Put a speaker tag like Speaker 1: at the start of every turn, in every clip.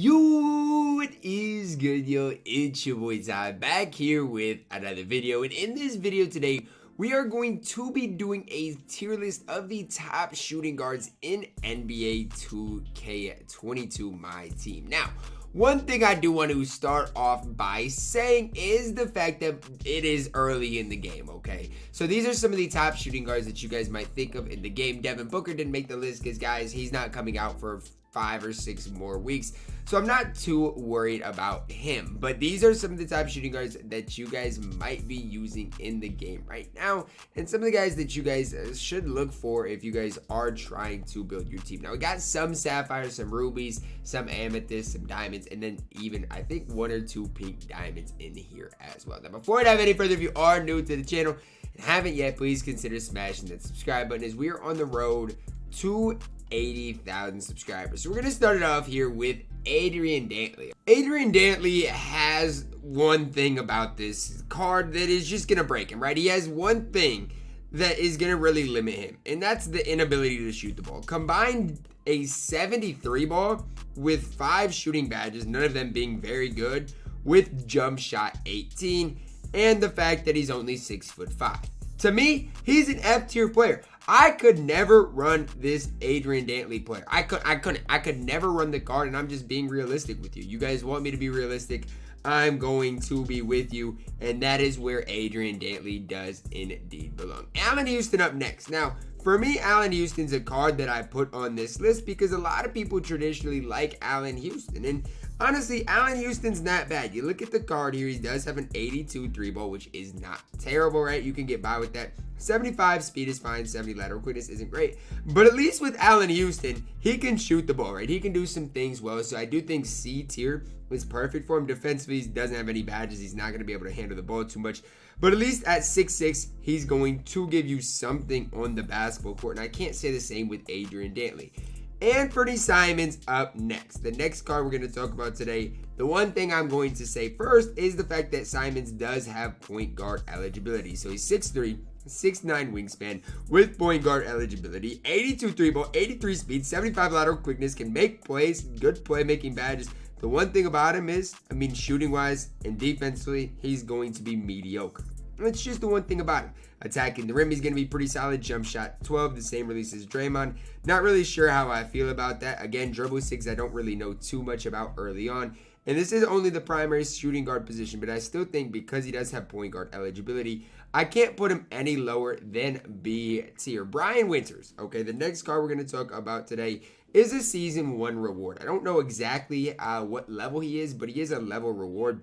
Speaker 1: Yo, what is good, yo? It's your boy Ty back here with another video, and in this video today we are going to be doing a tier list of the top shooting guards in NBA 2K22 MyTEAM. Now, one thing I do want to start off by saying is the fact that it is early in the game, okay? So these are some of the top shooting guards that you guys might think of in the game. Devin Booker didn't make the list because, guys, he's not coming out for 5 or 6 more weeks, so I'm not too worried about him. But these are some of the top shooting guards that you guys might be using in the game right now, and some of the guys that you guys should look for if you guys are trying to build your team. Now, we got some sapphires, some rubies, some amethysts, some diamonds, and then even I think 1 or 2 pink diamonds in here as well. Now, before I dive any further, if you are new to the channel and haven't yet, please consider smashing that subscribe button, as we are on the road to 80,000 subscribers. So we're gonna start it off here with Adrian Daily. Adrian Daily has one thing about this card that is just gonna break him, right? He has one thing that is gonna really limit him, and that's the inability to shoot the ball. Combine a 73 ball with 5 shooting badges, none of them being very good, with jump shot 18, and the fact that he's only 6'5". To me, he's an F tier player. I could never run this Adrian Daily player. I could never run the card, and I'm just being realistic with you. You guys want me to be realistic, I'm going to be with you, and that is where Adrian Daily does indeed belong. Allen Houston up next. Now, for me, Allen Houston's a card that I put on this list because a lot of people traditionally like Allen Houston, and honestly, Allen Houston's not bad. You look at the card here, he does have an 82 3-ball, which is not terrible, right? You can get by with that. 75 speed is fine, 70 lateral quickness isn't great, but at least with Allen Houston, he can shoot the ball, right? He can do some things well, so I do think C tier is perfect for him. Defensively, he doesn't have any badges. He's not going to be able to handle the ball too much, but at least at 6'6", he's going to give you something on the basketball court, and I can't say the same with Adrian Daily. Anthony Simons up next. The next card we're going to talk about today, the one thing I'm going to say first is the fact that Simons does have point guard eligibility. So he's 6'3", 6'9" wingspan with point guard eligibility, 82 3-ball, 83 speed, 75 lateral quickness, can make plays, good playmaking badges. The one thing about him is, shooting wise and defensively, he's going to be mediocre. That's just the one thing about him. Attacking the rim, he's going to be pretty solid. Jump shot 12, the same release as Draymond. Not really sure how I feel about that. Again, dribble 6, I don't really know too much about early on. And this is only the primary shooting guard position, but I still think because he does have point guard eligibility, I can't put him any lower than B tier. Brian Winters. Okay, the next card we're going to talk about today is a season 1 reward. I don't know exactly what level he is, but he is a level reward.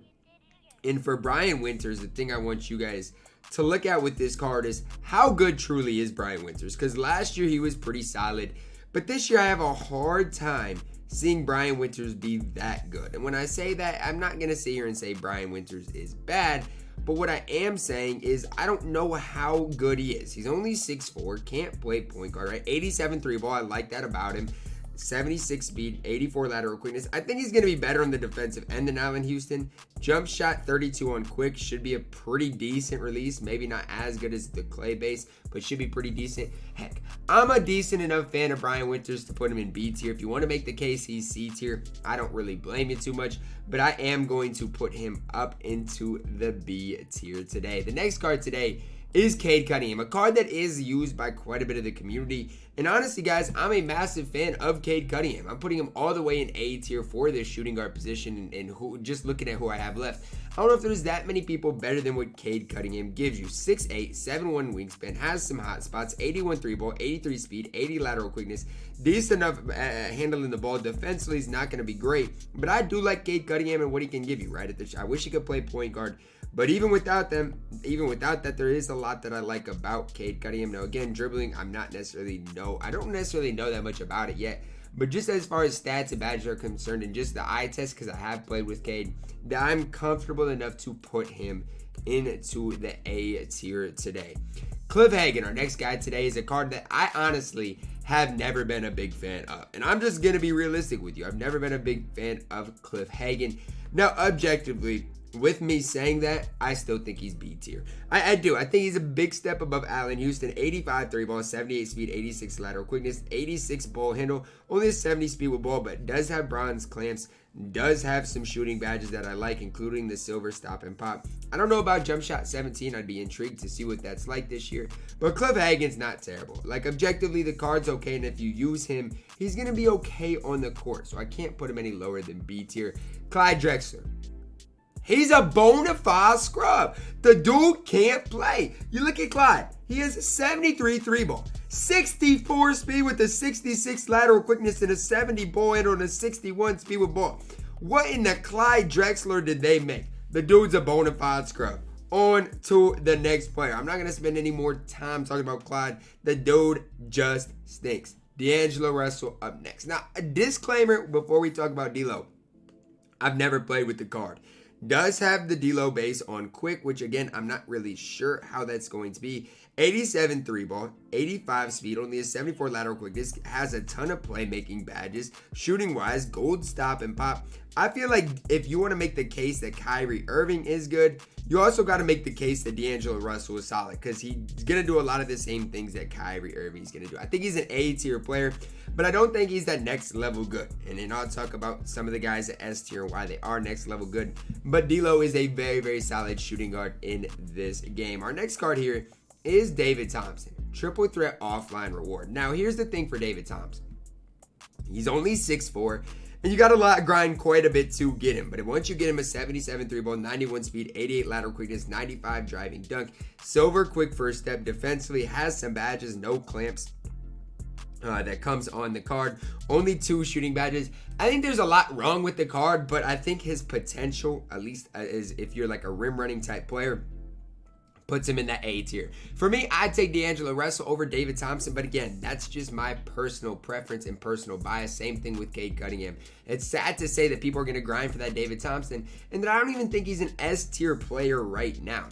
Speaker 1: And for Brian Winters, the thing I want you guys to look at with this card is how good truly is Brian Winters. Because last year he was pretty solid, but this year I have a hard time seeing Brian Winters be that good. And when I say that, I'm not going to sit here and say Brian Winters is bad, but what I am saying is I don't know how good he is. He's only 6'4", can't play point guard, right? 87 3-ball, I like that about him. 76 speed, 84 lateral quickness. I think he's going to be better on the defensive end than Allen Houston. Jump shot 32 on quick, should be a pretty decent release. Maybe not as good as the clay base, but should be pretty decent. Heck, I'm a decent enough fan of Brian Winters to put him in B tier. If you want to make the case he's C tier, I don't really blame you too much, but I am going to put him up into the B tier today. The next card today is Cade Cunningham, a card that is used by quite a bit of the community. And honestly, guys, I'm a massive fan of Cade Cunningham. I'm putting him all the way in A tier for this shooting guard position, and who, just looking at who I have left, I don't know if there's that many people better than what Cade Cunningham gives you. 6'8", 7'1" wingspan, has some hot spots, 81 3-ball, 83 speed, 80 lateral quickness, decent enough handling the ball. Defensively is not going to be great, but I do like Cade Cunningham and what he can give you, right? I wish he could play point guard. But even without that, there is a lot that I like about Cade Cunningham. Now, again, dribbling, I don't necessarily know that much about it yet. But just as far as stats and badges are concerned, and just the eye test, because I have played with Cade, that I'm comfortable enough to put him into the A tier today. Cliff Hagen, our next guy today, is a card that I honestly have never been a big fan of. And I'm just going to be realistic with you. I've never been a big fan of Cliff Hagen. Now, objectively, with me saying that, I still think he's B tier. I do. I think he's a big step above Allen Houston. 85 3-ball, 78 speed, 86 lateral quickness, 86 ball handle, only a 70 speed with ball, but does have bronze clamps. does have some shooting badges that I like, including the silver stop and pop. I don't know about jump shot 17. I'd be intrigued to see what that's like this year. But Cliff Hagen's not terrible. Like, objectively, the card's okay, and if you use him, he's going to be okay on the court. So I can't put him any lower than B tier. Clyde Drexler. He's a bona fide scrub. The dude can't play. You look at Clyde. He has a 73 3 ball, 64 speed with a 66 lateral quickness, and a 70 ball handle and a 61 speed with ball. What in the Clyde Drexler did they make? The dude's a bona fide scrub. On to the next player. I'm not going to spend any more time talking about Clyde. The dude just stinks. D'Angelo Russell up next. Now, a disclaimer before we talk about D'Lo. I've never played with the card. Does have the D'Lo base on quick, which again, I'm not really sure how that's going to be. 87 3 ball, 85 speed, only a 74 lateral quickness, has a ton of playmaking badges, shooting wise, gold stop and pop. I feel like if you want to make the case that Kyrie Irving is good, you also got to make the case that D'Angelo Russell is solid, because he's going to do a lot of the same things that Kyrie Irving is going to do. I think he's an A tier player, but I don't think he's that next level good. And then I'll talk about some of the guys at S tier and why they are next level good. But D'Lo is a very, very solid shooting guard in this game. Our next card here is David Thompson. Triple threat offline reward. Now, here's the thing for David Thompson. He's only 6'4", and you got to grind quite a bit to get him. But once you get him a 77 3 ball, 91 speed, 88 lateral quickness, 95 driving dunk, silver quick first step, defensively, has some badges, no clamps. That comes on the card. Only 2 shooting badges. I think there's a lot wrong with the card, but I think his potential, at least is if you're like a rim running type player, puts him in that A tier. For me, I'd take D'Angelo Russell over David Thompson, but again, that's just my personal preference and personal bias. Same thing with Cade Cunningham. It's sad to say that people are going to grind for that David Thompson, and that I don't even think he's an S tier player right now.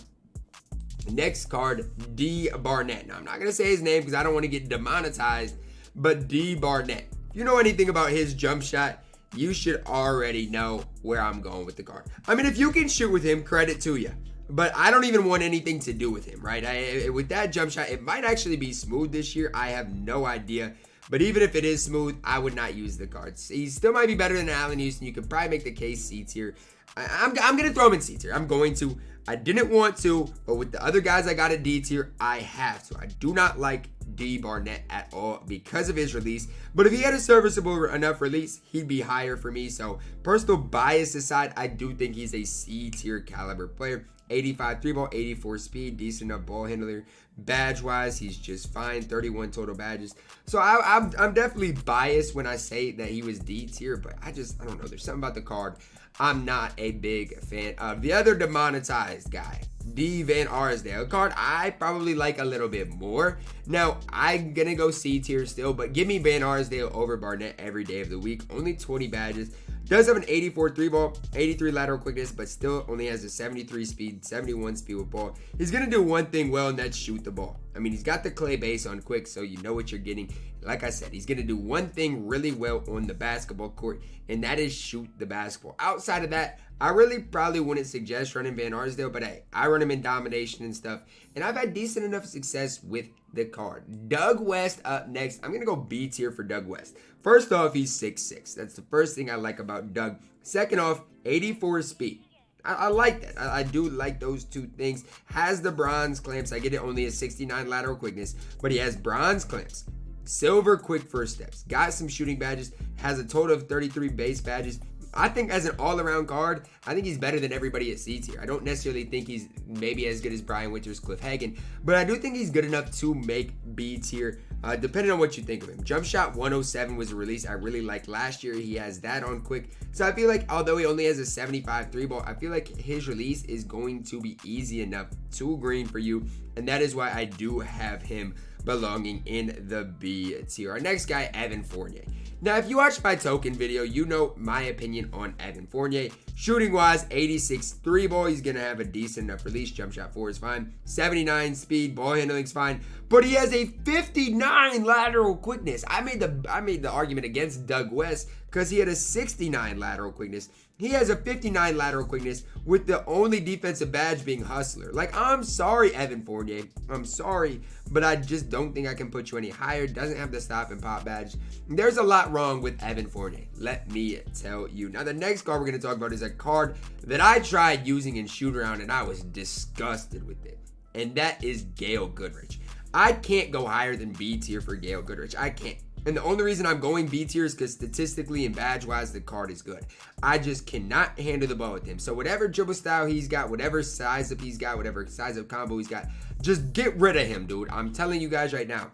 Speaker 1: Next card, D. Barnett. Now, I'm not going to say his name because I don't want to get demonetized, but D. Barnett. If you know anything about his jump shot, you should already know where I'm going with the card. I mean, if you can shoot with him, credit to you. But I don't even want anything to do with him, right? With that jump shot, it might actually be smooth this year. I have no idea. But even if it is smooth, I would not use the cards. He still might be better than Allen Houston. You could probably make the case C tier. I'm going to throw him in C tier. I'm going to. I didn't want to, but with the other guys I got at D tier, I have to. I do not like D. Barnett at all because of his release. But if he had a serviceable enough release, he'd be higher for me. So personal bias aside, I do think he's a C tier caliber player. 85 3 ball, 84 speed, decent enough ball handler. Badge wise, he's just fine. 31 total badges. So I'm definitely biased when I say that he was D tier, but I don't know. There's something about the card I'm not a big fan of. The other demonetized guy, D. Van Arsdale, a card I probably like a little bit more. Now, I'm going to go C tier still, but give me Van Arsdale over Barnett every day of the week. Only 20 badges. Does have an 84 3 ball, 83 lateral quickness, but still only has a 73 speed, 71 speed with ball. He's going to do one thing well, and that's shoot the ball. I mean, he's got the clay base on quick, so you know what you're getting. Like I said, he's going to do one thing really well on the basketball court, and that is shoot the basketball. Outside of that, I really probably wouldn't suggest running Van Arsdale, but hey, I run him in domination and stuff, and I've had decent enough success with the card. Doug West up next. I'm going to go B tier for Doug West. First off, he's 6'6". That's the first thing I like about Doug. Second off, 84 speed. I like that. I do like those two things. Has the bronze clamps. I get it only a 69 lateral quickness, but he has bronze clamps. Silver quick first steps. Got some shooting badges. Has a total of 33 base badges. I think as an all-around card, I think he's better than everybody at C tier. I don't necessarily think he's maybe as good as Brian Winters, Cliff Hagen, but I do think he's good enough to make B tier, depending on what you think of him. Jump shot 107 was a release I really liked last year. He has that on quick. So I feel like although he only has a 75 3 ball, I feel like his release is going to be easy enough to green for you, and that is why I do have him belonging in the B tier. Our next guy, Evan Fournier. Now, if you watched my token video, you know my opinion on Evan Fournier. Shooting wise, 86 3 ball. He's going to have a decent enough release. Jump shot 4 is fine. 79 speed. Ball handling is fine. But he has a 59 lateral quickness. I made the argument against Doug West because he had a 69 lateral quickness. He has a 59 lateral quickness with the only defensive badge being hustler. Like, I'm sorry, Evan Fournier. I'm sorry, but I just don't think I can put you any higher. Doesn't have the stop and pop badge. There's a lot wrong with Evan Fournier, let me tell you. Now, the next card we're going to talk about is a card that I tried using in shoot around and I was disgusted with it. And that is Gail Goodrich. I can't go higher than B tier for Gail Goodrich. I can't. And the only reason I'm going B tier is because statistically and badge-wise, the card is good. I just cannot handle the ball with him. So whatever dribble style he's got, whatever size up he's got, whatever size up combo he's got, just get rid of him, dude. I'm telling you guys right now,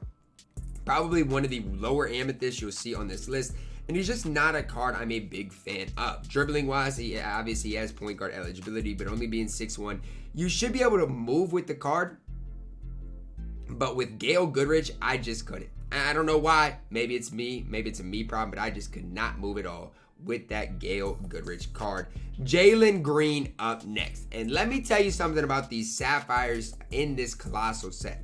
Speaker 1: probably one of the lower amethysts you'll see on this list. And he's just not a card I'm a big fan of. Dribbling-wise, he obviously has point guard eligibility, but only being 6'1", you should be able to move with the card. But with Gail Goodrich, I just couldn't. I don't know why. Maybe it's me. Maybe it's a me problem, but I just could not move at all with that Gail Goodrich card. Jaylen Green up next. And let me tell you something about these Sapphires in this Colossal set.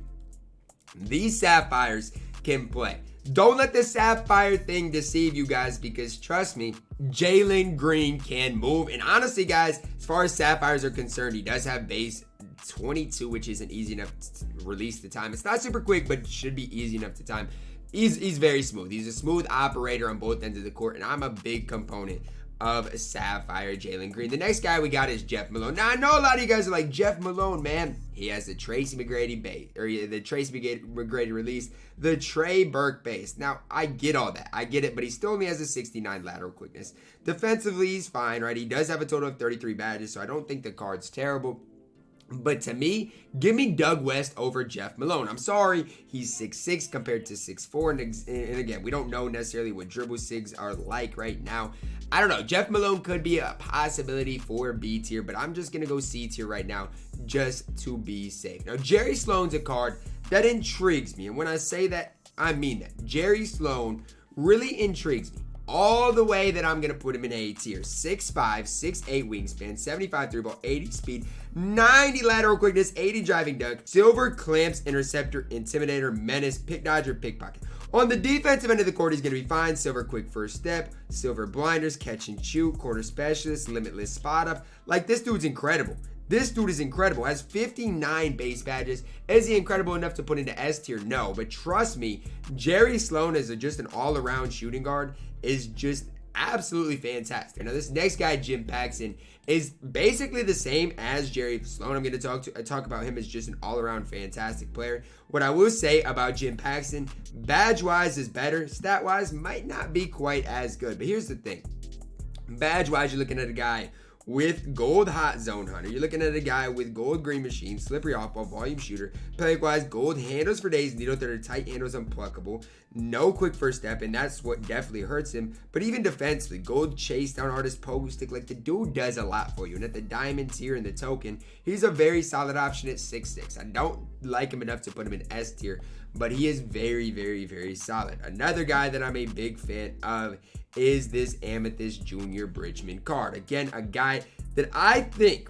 Speaker 1: These Sapphires can play. Don't let the Sapphire thing deceive you guys, because trust me, Jaylen Green can move. And honestly, guys, as far as Sapphires are concerned, he does have base 22, which isn't easy enough to release the time. It's not super quick, but should be easy enough to time. He's very smooth. He's a smooth operator on both ends of the court, and I'm a big component of Sapphire Jaylen Green. The next guy we got is Jeff Malone. Now, I know a lot of you guys are like, Jeff Malone, man. He has the Tracy McGrady base, or the Tracy McGrady release, the Trey Burke base. Now, I get all that. I get it, but he still only has a 69 lateral quickness. Defensively, he's fine, right? He does have a total of 33 badges, so I don't think the card's terrible. But to me, give me Doug West over Jeff Malone. I'm sorry, he's 6'6" compared to 6'4". And again, we don't know necessarily what dribble sigs are like right now. I don't know. Jeff Malone could be a possibility for B tier, but I'm just going to go C tier right now just to be safe. Now, Jerry Sloan's a card that intrigues me. And when I say that, I mean that. Jerry Sloan really intrigues me. All the way that I'm going to put him in A tier. 6'5", 6'8" wingspan, 75 3 ball, 80 speed, 90 lateral quickness, 80 driving dunk, silver clamps, interceptor, intimidator, menace, pick dodger, pickpocket. On the defensive end of the court, he's going to be fine. Silver quick first step, silver blinders, catch and shoot, corner specialist, limitless spot up. Like, this dude's incredible. This dude is incredible. Has 59 base badges. Is he incredible enough to put into S tier? No. But trust me, Jerry Sloan is just an all-around shooting guard. Is just absolutely fantastic. Now, this next guy, Jim Paxton, is basically the same as Jerry Sloan. I'm going to talk about him as just an all-around fantastic player. What I will say about Jim Paxton, badge-wise is better. Stat-wise might not be quite as good. But here's the thing. Badge-wise, you're looking at a guy with gold hot zone hunter. You're looking at a guy with gold green machine, slippery off ball, volume shooter. Play-wise, gold handles for days, needle threader, tight handles, unpluckable. No quick first step, and that's what definitely hurts him. But even defensively, gold chase down artist, pogo stick, like the dude does a lot for you. And at the diamond tier and the token, he's a very solid option at 6'6". I don't like him enough to put him in S tier, but he is very, very, very solid. Another guy that I'm a big fan of is this Amethyst Junior Bridgman card. Again, a guy that I think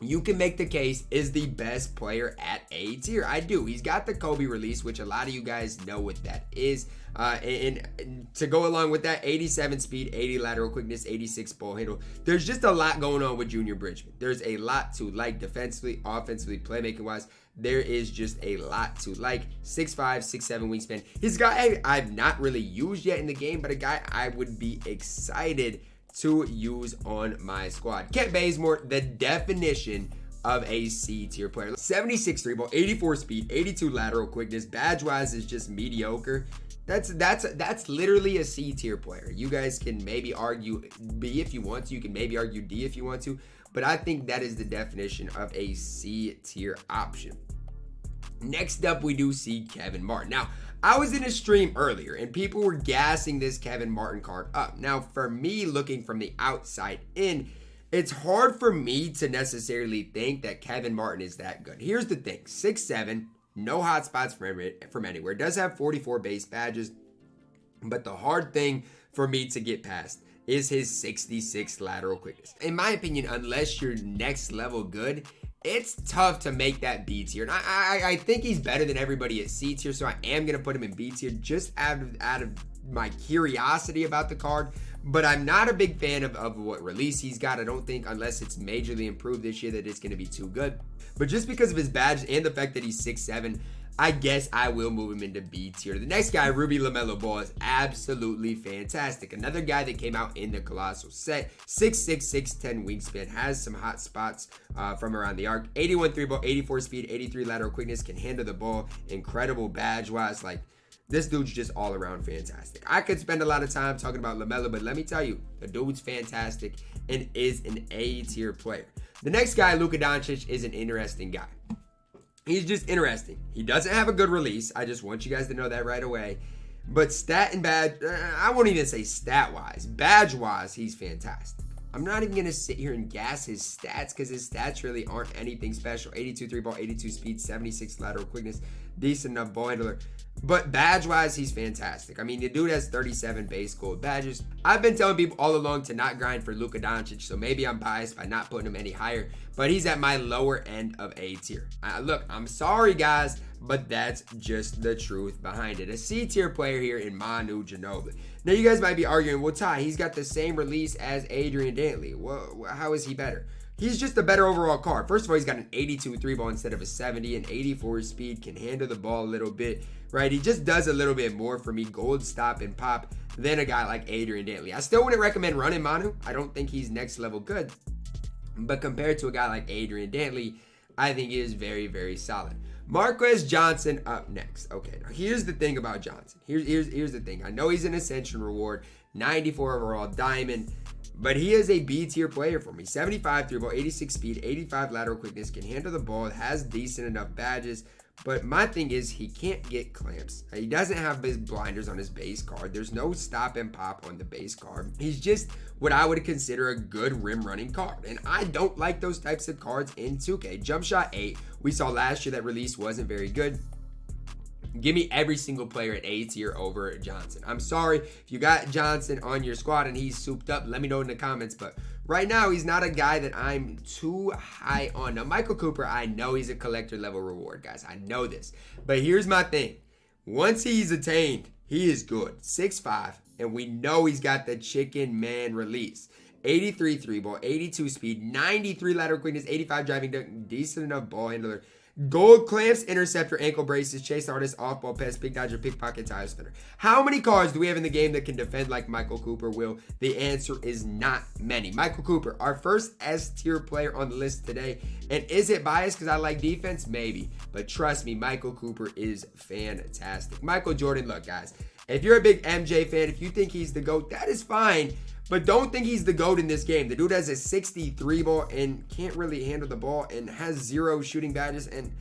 Speaker 1: you can make the case is the best player at A tier. I do. He's got the Kobe release, which a lot of you guys know what that is. And to go along with that, 87 speed, 80 lateral quickness, 86 ball handle. There's just a lot going on with Junior Bridgman. There's a lot to like defensively, offensively, playmaking wise. There is just a lot to like. 6'5", 6'7" wingspan. He's a guy I've not really used yet in the game, but a guy I would be excited to use on my squad. Kent Bazemore, the definition of a C tier player. 76 3 ball, 84 speed, 82 lateral quickness. Badge wise is just mediocre. That's literally a C tier player. You guys can maybe argue B if you want to. You can maybe argue D if you want to. But I think that is the definition of a C tier option. Next up, we do see Kevin Martin. Now, I was in a stream earlier and people were gassing this Kevin Martin card up. Now, for me, looking from the outside in, it's hard for me to necessarily think that Kevin Martin is that good. Here's the thing. 6'7", no hotspots from anywhere. Does have 44 base badges. But the hard thing for me to get past is his 66 lateral quickness. In my opinion, unless you're next level good, it's tough to make that B tier. And I think he's better than everybody at C tier, so I am going to put him in B tier just out of my curiosity about the card. But I'm not a big fan of what release he's got. I don't think, unless it's majorly improved this year, that it's going to be too good. But just because of his badge and the fact that he's 6'7", I guess I will move him into B tier. The next guy, Ruby LaMelo Ball, is absolutely fantastic. Another guy that came out in the Colossal set. 6'6", 6'10" wingspan. Has some hot spots from around the arc. 81 3 ball, 84 speed, 83 lateral quickness. Can handle the ball. Incredible badge-wise. Like, this dude's just all around fantastic. I could spend a lot of time talking about LaMelo, but let me tell you, the dude's fantastic and is an A tier player. The next guy, Luca Doncic, is an interesting guy. He's just interesting. He doesn't have a good release. I just want you guys to know that right away. But stat and badge, I won't even say stat-wise. Badge-wise, he's fantastic. I'm not even going to sit here and gas his stats because his stats really aren't anything special. 82 3 ball, 82 speed, 76 lateral quickness, decent enough ball handler. But badge-wise, he's fantastic. I mean, the dude has 37 base gold badges. I've been telling people all along to not grind for Luca Doncic, so maybe I'm biased by not putting him any higher, but he's at my lower end of A tier. Look, I'm sorry, guys, but that's just the truth behind it. A C tier player here in Manu Ginobili. Now, you guys might be arguing, well, Ty, he's got the same release as Adrian Daily. Well, how is he better? He's just a better overall card. First of all, he's got an 82 3 ball instead of a 70, an 84 speed, can handle the ball a little bit, right? He just does a little bit more for me, gold, stop, and pop, than a guy like Adrian Daily. I still wouldn't recommend running Manu. I don't think he's next level good. But compared to a guy like Adrian Daily, I think he is very, very solid. Marquez Johnson up next. Okay, now here's the thing about Johnson. Here's the thing. I know he's an Ascension reward, 94 overall diamond, but he is a B tier player for me. 75 3 ball, 86 speed, 85 lateral quickness, can handle the ball, has decent enough badges. But my thing is, he can't get clamps. He doesn't have his blinders on his base card. There's no stop and pop on the base card. He's just what I would consider a good rim running card. And I don't like those types of cards in 2K. Jump shot 8. We saw last year that release wasn't very good. Give me every single player at A tier over Johnson. I'm sorry if you got Johnson on your squad and he's souped up. Let me know in the comments. But right now, he's not a guy that I'm too high on. Now, Michael Cooper, I know he's a collector level reward, guys. I know this. But here's my thing. Once he's attained, he is good. 6'5", and we know he's got the chicken man release. 83 3 ball, 82 speed, 93 lateral quickness, 85 driving dunk, decent enough ball handler. Gold clamps, interceptor, ankle braces, chase artist, off-ball pass, big dodger, pickpocket, tire spinner. How many cards do we have in the game that can defend like Michael Cooper will? The answer is not many. Michael Cooper, our first S-tier player on the list today. And is it biased because I like defense? Maybe. But trust me, Michael Cooper is fantastic. Michael Jordan, look, guys. If you're a big MJ fan, if you think he's the GOAT, that is fine. But don't think he's the GOAT in this game. The dude has a 63 ball and can't really handle the ball and has 0 shooting badges. And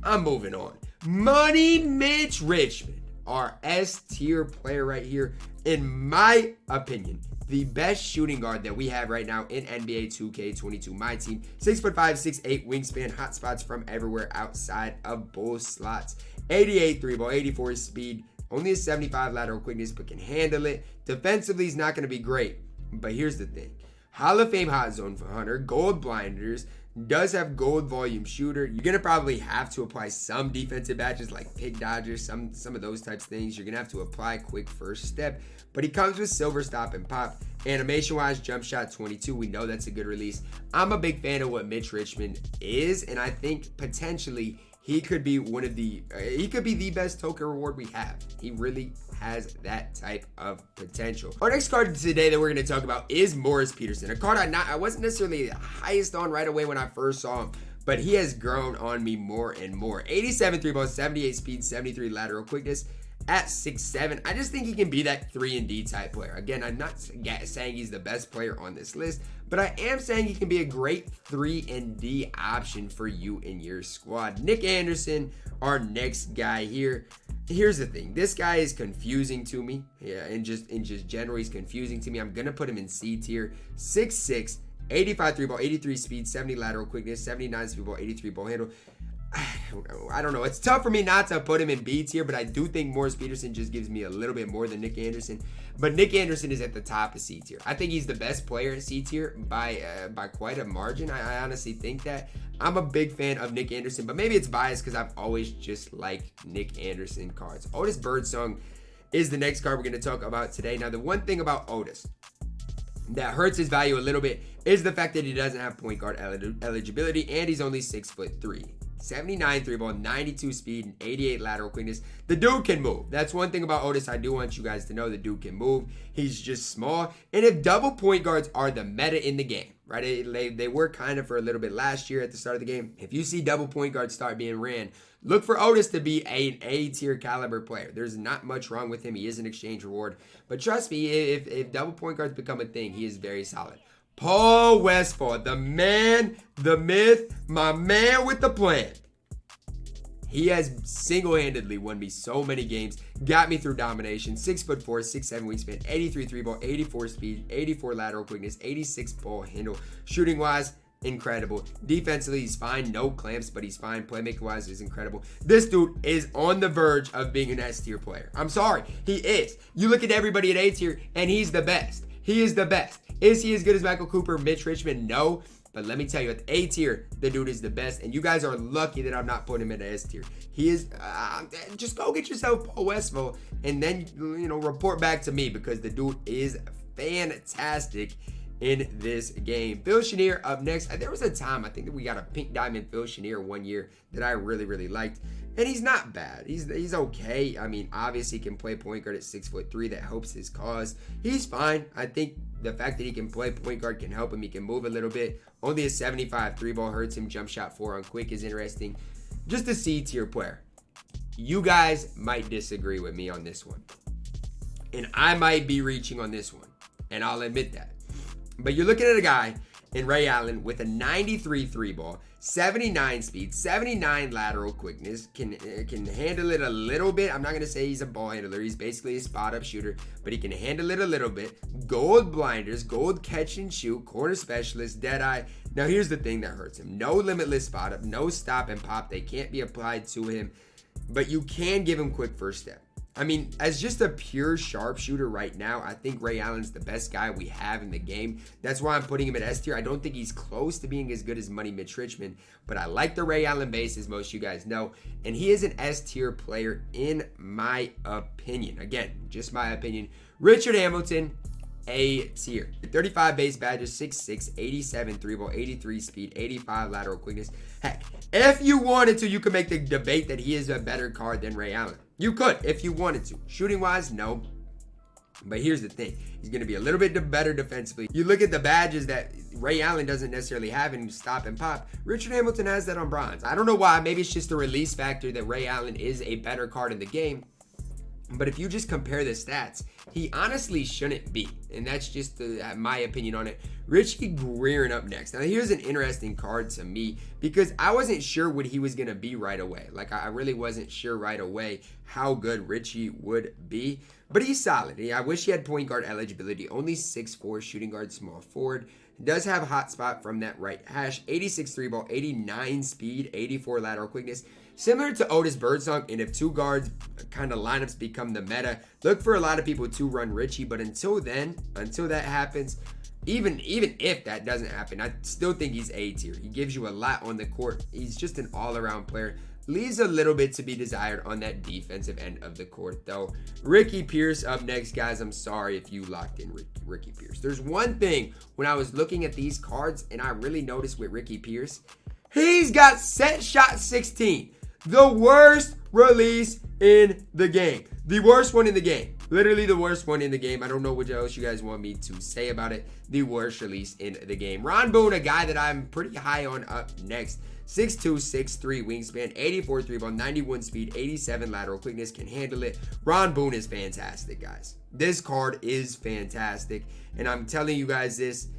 Speaker 1: I'm moving on. Money Mitch Richmond, our S-tier player right here. In my opinion, the best shooting guard that we have right now in NBA 2K22 MyTEAM. 6'5", 6'8", wingspan, hot spots from everywhere outside of both slots. 88 3 ball, 84 speed. Only a 75 lateral quickness, but can handle it. Defensively, he's not going to be great. But here's the thing. Hall of Fame hot zone for Hunter. Gold blinders. Does have gold volume shooter. You're going to probably have to apply some defensive badges like pick dodgers, some of those types of things. You're going to have to apply quick first step. But he comes with silver stop and pop. Animation-wise, jump shot 22. We know that's a good release. I'm a big fan of what Mitch Richmond is. And I think potentially he could be the best token reward we have. He really has that type of potential. Our next card today that we're going to talk about is Morris Peterson, a card I wasn't necessarily the highest on right away when I first saw him, but he has grown on me more and more. 87 3 ball, 78 speed, 73 lateral quickness at 6'7". I just think he can be that 3-and-D type player. Again, I'm not saying he's the best player on this list, but I am saying he can be a great 3-and-D option for you in your squad. Nick Anderson, our next guy here. Here's the thing. This guy is confusing to me. Yeah, in just general, he's confusing to me. I'm going to put him in C tier. 6'6", 85 3 ball, 83 speed, 70 lateral quickness, 79 speed ball, 83 ball handle. I don't know. It's tough for me not to put him in B tier, but I do think Morris Peterson just gives me a little bit more than Nick Anderson. But Nick Anderson is at the top of C tier. I think he's the best player in C tier by quite a margin. I honestly think that. I'm a big fan of Nick Anderson, but maybe it's biased because I've always just liked Nick Anderson cards. Otis Birdsong is the next card we're going to talk about today. Now, the one thing about Otis that hurts his value a little bit is the fact that he doesn't have point guard eligibility, and he's only 6'3". 79 3 ball, 92 speed, and 88 lateral quickness. The dude can move. That's one thing about Otis I do want you guys to know. The dude can move. He's just small. And if double point guards are the meta in the game, right? They were kind of for a little bit last year at the start of the game. If you see double point guards start being ran, look for Otis to be an A-tier caliber player. There's not much wrong with him. He is an exchange reward. But trust me, if double point guards become a thing, he is very solid. Paul Westfall, the man, the myth, my man with the plan. He has single-handedly won me so many games, got me through domination. 6'4", 6'7" wingspan, 83 3 ball, 84 speed, 84 lateral quickness, 86 ball handle. Shooting-wise, incredible. Defensively, he's fine. No clamps, but he's fine. Playmaking-wise, is incredible. This dude is on the verge of being an S-tier player. I'm sorry. He is. You look at everybody at A-tier, and he's the best. He is the best. Is he as good as Michael Cooper, Mitch Richmond? No. But let me tell you, at A tier, the dude is the best. And you guys are lucky that I'm not putting him in S tier. He is, just go get yourself Paul Westfall and then, report back to me, because the dude is fantastic in this game. Phil Schneer up next. There was a time, I think that we got a pink diamond Phil Schneer one year that I really, really liked. And he's not bad. He's okay. I mean, obviously he can play point guard at 6'3". That helps his cause. He's fine. I think the fact that he can play point guard can help him. He can move a little bit. Only a 75 3 ball hurts him. Jump shot 4 on quick is interesting. Just a C tier player. You guys might disagree with me on this one. And I might be reaching on this one. And I'll admit that. But you're looking at a guy in Ray Allen with a 93 3 ball, 79 speed, 79 lateral quickness, can handle it a little bit. I'm not going to say he's a ball handler. He's basically a spot-up shooter, but he can handle it a little bit. Gold blinders, gold catch and shoot, corner specialist, dead eye. Now, here's the thing that hurts him. No limitless spot-up, no stop and pop. They can't be applied to him, but you can give him quick first step. I mean, as just a pure sharpshooter right now, I think Ray Allen's the best guy we have in the game. That's why I'm putting him at S tier. I don't think he's close to being as good as Money Mitch Richmond, but I like the Ray Allen base, as most of you guys know, and he is an S tier player in my opinion. Again, just my opinion. Richard Hamilton, A tier. 35 base badges, 6'6", 87 3 ball, 83 speed, 85 lateral quickness. Heck, if you wanted to, you could make the debate that he is a better card than Ray Allen. You could, if you wanted to. Shooting-wise, no. But here's the thing. He's going to be a little bit better defensively. You look at the badges that Ray Allen doesn't necessarily have in stop and pop. Richard Hamilton has that on bronze. I don't know why. Maybe it's just the release factor that Ray Allen is a better card in the game. But if you just compare the stats, he honestly shouldn't be. And that's just my opinion on it. Richie Greerin up next. Now, here's an interesting card to me because I wasn't sure what he was going to be right away. Like, I really wasn't sure right away how good Richie would be. But he's solid. I wish he had point guard eligibility. Only 6'4", shooting guard, small forward. Does have a hot spot from that right hash. 86 3 ball, 89 speed, 84 lateral quickness. Similar to Otis Birdsong, and if two guards kind of lineups become the meta, look for a lot of people to run Richie. But until then, until that happens, even if that doesn't happen, I still think he's A tier. He gives you a lot on the court. He's just an all-around player. Leaves a little bit to be desired on that defensive end of the court, though. Ricky Pierce up next, guys. I'm sorry if you locked in Ricky Pierce. There's one thing when I was looking at these cards, and I really noticed with Ricky Pierce, he's got set shot 16. The worst release in the game. The worst one in the game. Literally the worst one in the game. I don't know what else you guys want me to say about it. The worst release in the game. Ron Boone, a guy that I'm pretty high on up next. 6'2", 6'3", wingspan, 84 3 ball, 91 speed, 87 lateral quickness, can handle it. Ron Boone is fantastic, guys. This card is fantastic. And I'm telling you guys this,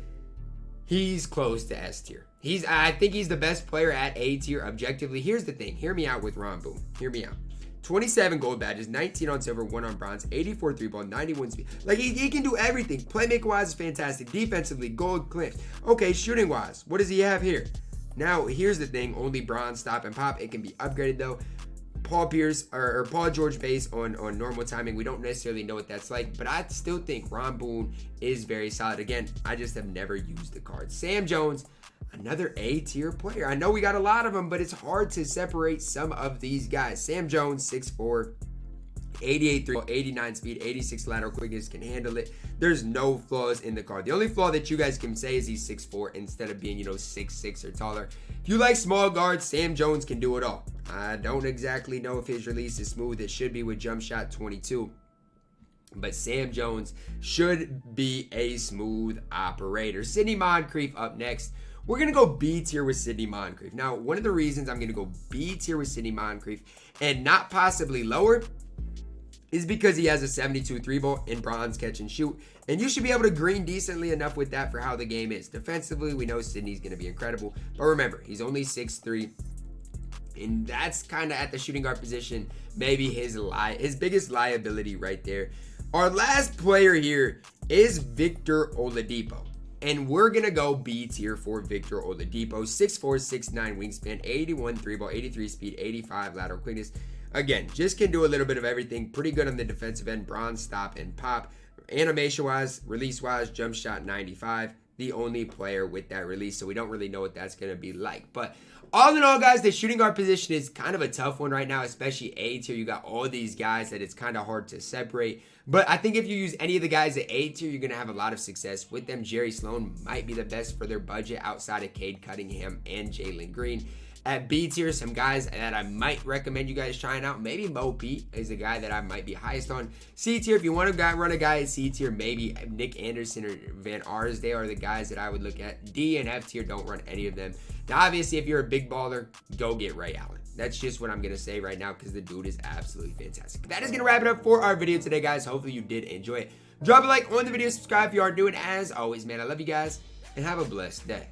Speaker 1: he's close to S tier. I think he's the best player at A tier objectively. Here's the thing. Hear me out with Ron Boone. Hear me out. 27 gold badges, 19 on silver, 1 on bronze, 84 3 ball, 91 speed. Like, he can do everything. Playmaker-wise is fantastic. Defensively, gold clamps. Okay, shooting-wise, what does he have here? Now, here's the thing. Only bronze, stop, and pop. It can be upgraded, though. Paul Pierce or Paul George base on normal timing. We don't necessarily know what that's like, but I still think Ron Boone is very solid. Again, I just have never used the card. Sam Jones, another A tier player. I know we got a lot of them, but it's hard to separate some of these guys. Sam Jones, 6'4", 88 3, 89 speed, 86 lateral quickness, can handle it. There's no flaws in the card. The only flaw that you guys can say is he's 6'4" instead of being, 6'6" or taller. If you like small guards, Sam Jones can do it all. I don't exactly know if his release is smooth. It should be with jump shot 22. But Sam Jones should be a smooth operator. Sidney Moncrief up next. We're going to go B tier with Sidney Moncrief. Now, one of the reasons I'm going to go B tier with Sidney Moncrief and not possibly lower is because he has a 72 3-ball in bronze catch and shoot. And you should be able to green decently enough with that for how the game is. Defensively, we know Sidney's going to be incredible. But remember, he's only 6'3". And that's kind of at the shooting guard position, maybe his biggest liability right there. Our last player here is Victor Oladipo. And we're going to go B tier for Victor Oladipo. 6'4", 6'9", wingspan, 81 3-ball, 83 speed, 85 lateral quickness. Again, just can do a little bit of everything. Pretty good on the defensive end, bronze, stop, and pop. Animation-wise, release-wise, jump shot 95. The only player with that release, so we don't really know what that's going to be like. But all in all, guys, the shooting guard position is kind of a tough one right now, especially A tier. You got all these guys that it's kind of hard to separate. But I think if you use any of the guys at A tier, you're going to have a lot of success with them. Jerry Sloan might be the best for their budget outside of Cade Cunningham and Jaylen Green. At B tier, some guys that I might recommend you guys trying out. Maybe Mo Pete is a guy that I might be highest on. C tier, if you want to run a guy at C tier, maybe Nick Anderson or Van Arsdale are the guys that I would look at. D and F tier, don't run any of them. Now, obviously, if you're a big baller, go get Ray Allen. That's just what I'm going to say right now because the dude is absolutely fantastic. That is going to wrap it up for our video today, guys. Hopefully, you did enjoy it. Drop a like on the video, subscribe if you are new, and as always, man, I love you guys, and have a blessed day.